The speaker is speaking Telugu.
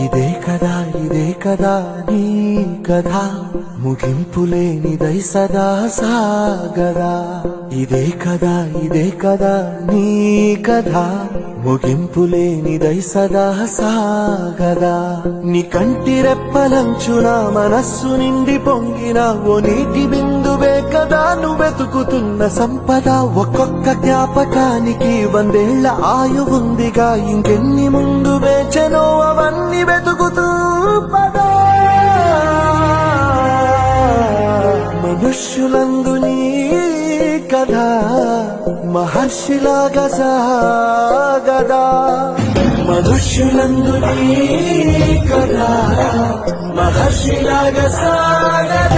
ఇదే కదా నీ కథ, ముగింపులేనిదై సదా సాగదా. ఇదే కదా నీ కథ, ముగింపులేనిదై సదా సాగదా. నీ కంటి రెప్పలంచున మనస్సు నిండి పొంగిన ఓ నీటి బిందువే కదా నువ్వెతుకుతున్న సంపద. ఒక్కొక్క జ్ఞాపకానికి 100 ఏళ్ల ఆయువుందిగా, ఇంకెన్ని ముందు వేచెనో అవన్నీ వెతుకుతూ పదా. మనుష్యులందు నీ కథ మహర్షిలాగా సాగదా. మనుష్యులందు నీ కథ మహర్షిలాగా సాగదా.